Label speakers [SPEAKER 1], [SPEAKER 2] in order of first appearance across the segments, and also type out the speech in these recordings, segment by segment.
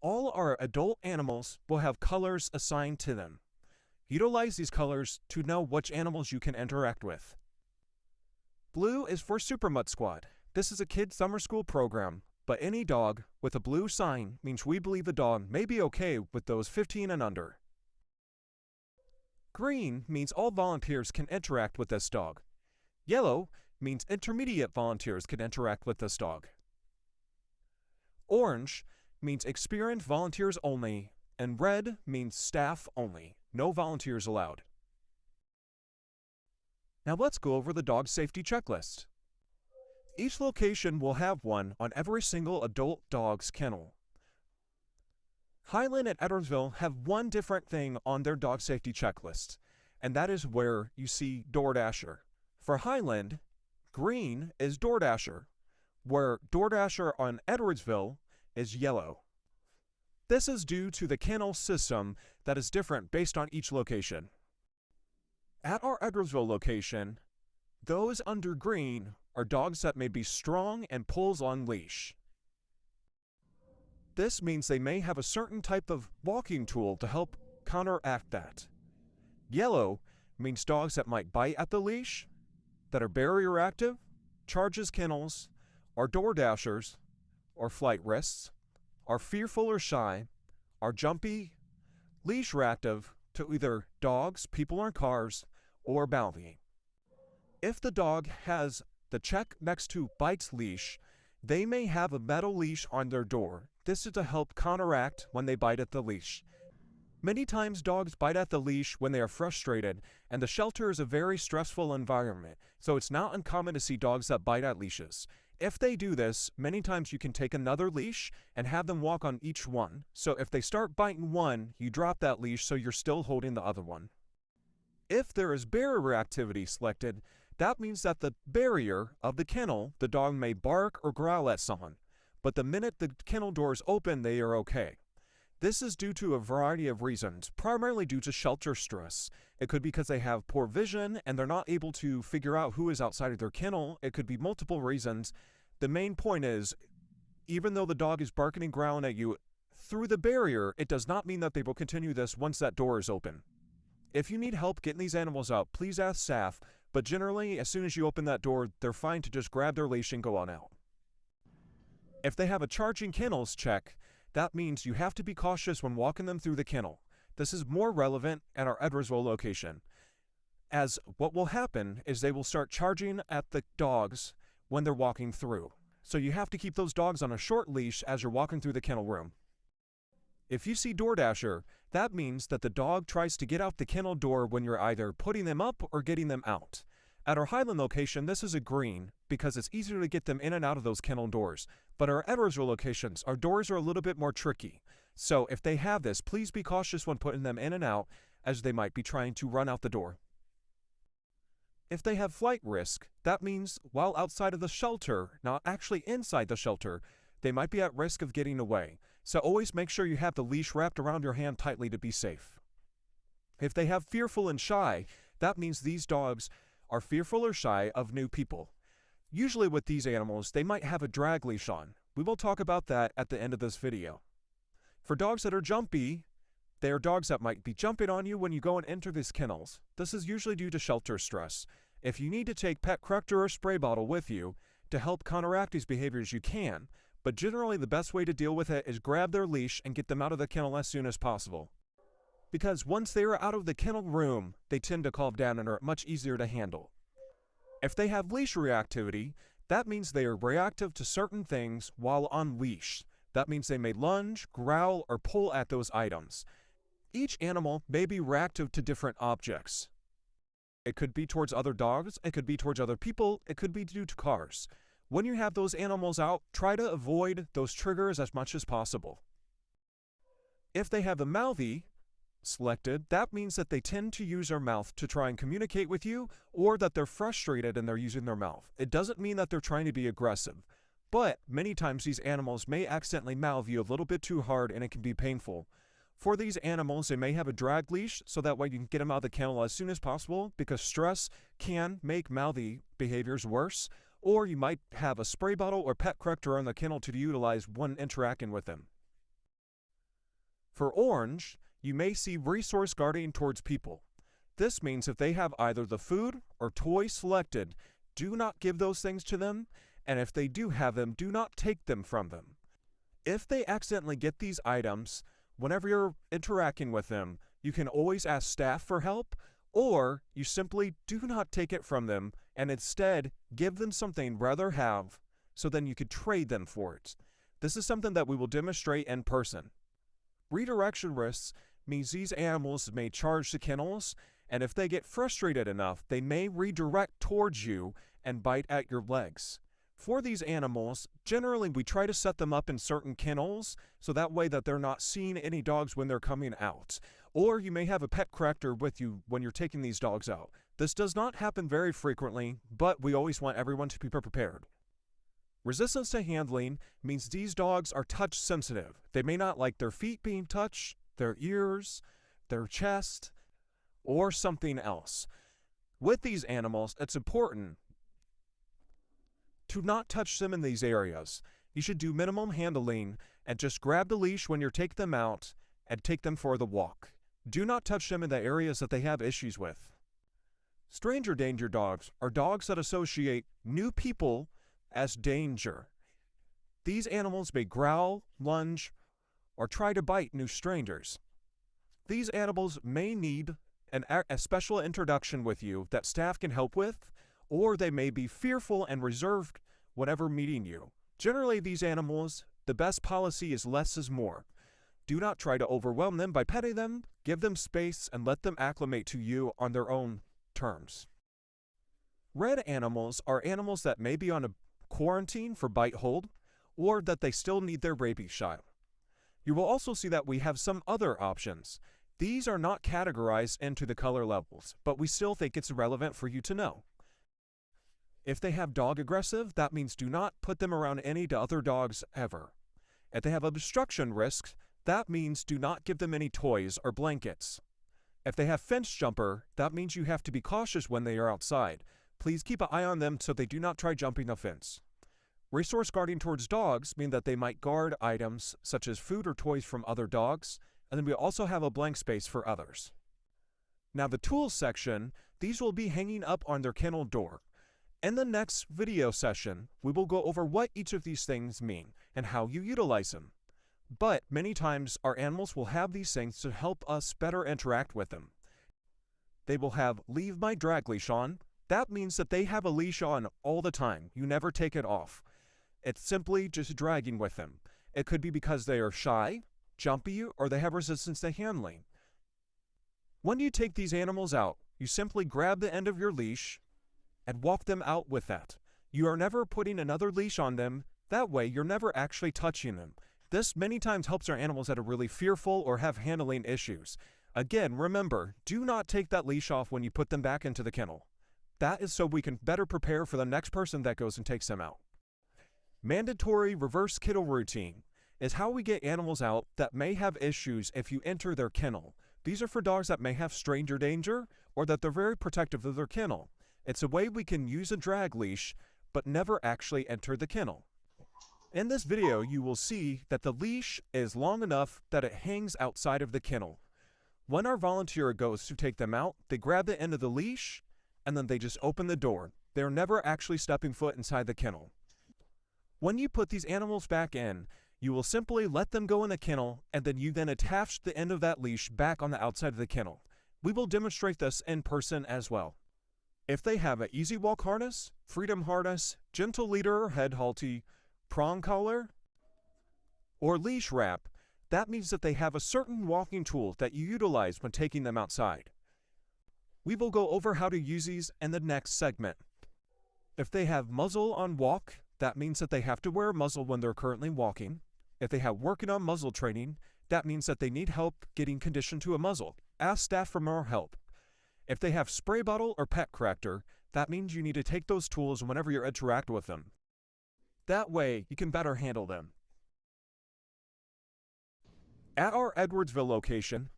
[SPEAKER 1] All our adult animals will have colors assigned to them. Utilize these colors to know which animals you can interact with. Blue is for Super Mutt Squad. This is a kid's summer school program, but any dog with a blue sign means we believe the dog may be okay with those 15 and under. Green means all volunteers can interact with this dog. Yellow means intermediate volunteers can interact with this dog. Orange means experienced volunteers only, and red means staff only. No volunteers allowed. Now let's go over the dog safety checklist. Each location will have one on every single adult dog's kennel. Highland and Edwardsville have one different thing on their dog safety checklist, and that is where you see DoorDasher. For Highland, green is DoorDasher, where DoorDasher on Edwardsville is yellow. This is due to the kennel system that is different based on each location. At our Edwardsville location, those under green are dogs that may be strong and pulls on leash. This means they may have a certain type of walking tool to help counteract that. Yellow means dogs that might bite at the leash, that are barrier active, charges kennels, are door dashers, or flight risks, are fearful or shy, are jumpy, leash reactive to either dogs, people, or cars, or mouthy. If the dog has the check next to bites leash, they may have a metal leash on their door. This is to help counteract when they bite at the leash. Many times dogs bite at the leash when they are frustrated, and the shelter is a very stressful environment, so it's not uncommon to see dogs that bite at leashes. If they do this, many times you can take another leash and have them walk on each one. So if they start biting one, you drop that leash so you're still holding the other one. If there is barrier activity selected, that means that the barrier of the kennel, the dog may bark or growl at someone, but the minute the kennel doors open, they are okay. This is due to a variety of reasons, primarily due to shelter stress. It could be because they have poor vision and they're not able to figure out who is outside of their kennel. It could be multiple reasons. The main point is, even though the dog is barking and growling at you through the barrier, it does not mean that they will continue this once that door is open. If you need help getting these animals out, please ask staff, but generally, as soon as you open that door, they're fine to just grab their leash and go on out. If they have a charging kennels check, that means you have to be cautious when walking them through the kennel. This is more relevant at our Edwardsville location, as what will happen is they will start charging at the dogs when they're walking through. So you have to keep those dogs on a short leash as you're walking through the kennel room. If you see DoorDasher, that means that the dog tries to get out the kennel door when you're either putting them up or getting them out. At our Highland location, this is a green because it's easier to get them in and out of those kennel doors. But our Edwardsville locations, our doors are a little bit more tricky. So if they have this, please be cautious when putting them in and out, as they might be trying to run out the door. If they have flight risk, that means while outside of the shelter, not actually inside the shelter, they might be at risk of getting away. So always make sure you have the leash wrapped around your hand tightly to be safe. If they have fearful and shy, that means these dogs are fearful or shy of new people. Usually with these animals, they might have a drag leash on. We will talk about that at the end of this video. For dogs that are jumpy, they are dogs that might be jumping on you when you go and enter these kennels. This is usually due to shelter stress. If you need to take pet corrector or spray bottle with you to help counteract these behaviors, you can, but generally the best way to deal with it is grab their leash and get them out of the kennel as soon as possible. Because once they are out of the kennel room, they tend to calm down and are much easier to handle. If they have leash reactivity, that means they are reactive to certain things while on leash. That means they may lunge, growl, or pull at those items. Each animal may be reactive to different objects. It could be towards other dogs, it could be towards other people, it could be due to cars. When you have those animals out, try to avoid those triggers as much as possible. If they have a mouthy selected, that means that they tend to use their mouth to try and communicate with you, or that they're frustrated and they're using their mouth. It doesn't mean that they're trying to be aggressive, but many times these animals may accidentally mouth you a little bit too hard and it can be painful. For these animals, they may have a drag leash, so that way you can get them out of the kennel as soon as possible, because stress can make mouthy behaviors worse, or you might have a spray bottle or pet corrector on the kennel to utilize when interacting with them. For orange, you may see resource guarding towards people. This means if they have either the food or toys selected, do not give those things to them, and if they do have them, do not take them from them. If they accidentally get these items, whenever you're interacting with them, you can always ask staff for help, or you simply do not take it from them and instead give them something rather have, so then you could trade them for it. This is something that we will demonstrate in person. Redirection risks means these animals may charge the kennels, and if they get frustrated enough, they may redirect towards you and bite at your legs. For these animals, generally we try to set them up in certain kennels, so that way that they're not seeing any dogs when they're coming out. Or you may have a pet corrector with you when you're taking these dogs out. This does not happen very frequently, but we always want everyone to be prepared. Resistance to handling means these dogs are touch sensitive. They may not like their feet being touched, their ears, their chest, or something else. With these animals, it's important to not touch them in these areas. You should do minimum handling and just grab the leash when you're taking them out and take them for the walk. Do not touch them in the areas that they have issues with. Stranger danger dogs are dogs that associate new people as danger. These animals may growl, lunge, or try to bite new strangers. These animals may need a special introduction with you that staff can help with, or they may be fearful and reserved whenever meeting you. Generally, these animals, the best policy is less is more. Do not try to overwhelm them by petting them, give them space, and let them acclimate to you on their own terms. Red animals are animals that may be on a quarantine for bite hold, or that they still need their rabies shot. You will also see that we have some other options. These are not categorized into the color levels, but we still think it's relevant for you to know. If they have dog aggressive, that means do not put them around any other dogs ever. If they have obstruction risks, that means do not give them any toys or blankets. If they have fence jumper, that means you have to be cautious when they are outside. Please keep an eye on them so they do not try jumping the fence. Resource guarding towards dogs mean that they might guard items such as food or toys from other dogs, and then we also have a blank space for others. Now the tools section, these will be hanging up on their kennel door. In the next video session, we will go over what each of these things mean and how you utilize them. But many times our animals will have these things to help us better interact with them. They will have leave my drag leash on. That means that they have a leash on all the time. You never take it off. It's simply just dragging with them. It could be because they are shy, jumpy, or they have resistance to handling. When you take these animals out, you simply grab the end of your leash and walk them out with that. You are never putting another leash on them. That way, you're never actually touching them. This many times helps our animals that are really fearful or have handling issues. Again, remember, do not take that leash off when you put them back into the kennel. That is so we can better prepare for the next person that goes and takes them out. Mandatory reverse kennel routine is how we get animals out that may have issues if you enter their kennel. These are for dogs that may have stranger danger or that they're very protective of their kennel. It's a way we can use a drag leash but never actually enter the kennel. In this video, you will see that the leash is long enough that it hangs outside of the kennel. When our volunteer goes to take them out, they grab the end of the leash and then they just open the door. They're never actually stepping foot inside the kennel. When you put these animals back in, you will simply let them go in the kennel and then you attach the end of that leash back on the outside of the kennel. We will demonstrate this in person as well. If they have an easy walk harness, freedom harness, gentle leader or head halty, prong collar, or leash wrap, that means that they have a certain walking tool that you utilize when taking them outside. We will go over how to use these in the next segment. If they have muzzle on walk, that means that they have to wear a muzzle when they're currently walking. If they have working on muzzle training, that means that they need help getting conditioned to a muzzle. Ask staff for more help. If they have spray bottle or pet corrector, that means you need to take those tools whenever you interact with them. That way, you can better handle them. At our Edwardsville location,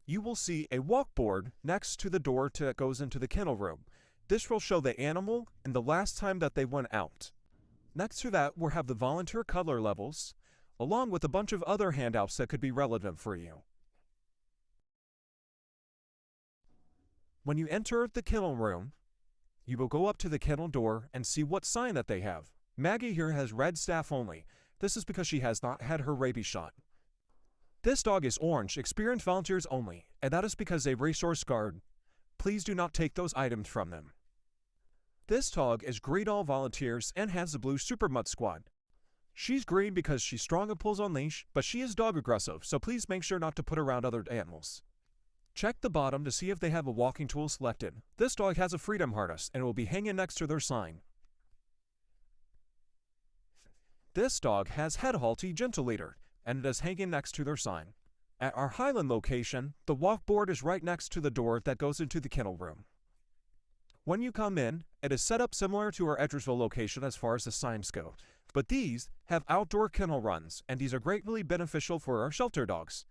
[SPEAKER 1] you will see a walkboard next to the door that goes into the kennel room. This will show the animal and the last time that they went out. Next to that, we'll have the volunteer color levels, along with a bunch of other handouts that could be relevant for you. When you enter the kennel room, you will go up to the kennel door and see what sign that they have. Maggie here has red staff only. This is because she has not had her rabies shot. This dog is orange, experienced volunteers only, and that is because a resource guard. Please do not take those items from them. This dog is green all volunteers and has the blue Super Mutt Squad. She's green because she's strong and pulls on leash, but she is dog aggressive, so please make sure not to put around other animals. Check the bottom to see if they have a walking tool selected. This dog has a freedom harness and will be hanging next to their sign. This dog has head halty gentle leader, and it is hanging next to their sign. At our Highland location, the walk board is right next to the door that goes into the kennel room. When you come in, it is set up similar to our Edgersville location as far as the signs go, but these have outdoor kennel runs, and these are greatly beneficial for our shelter dogs.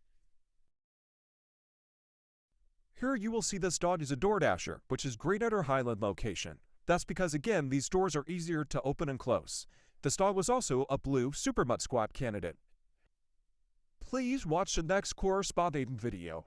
[SPEAKER 1] Here you will see this dog is a DoorDasher, which is great at our Highland location. That's because, again, these doors are easier to open and close. This dog was also a blue Super Mutt Squad candidate. Please watch the next corresponding video.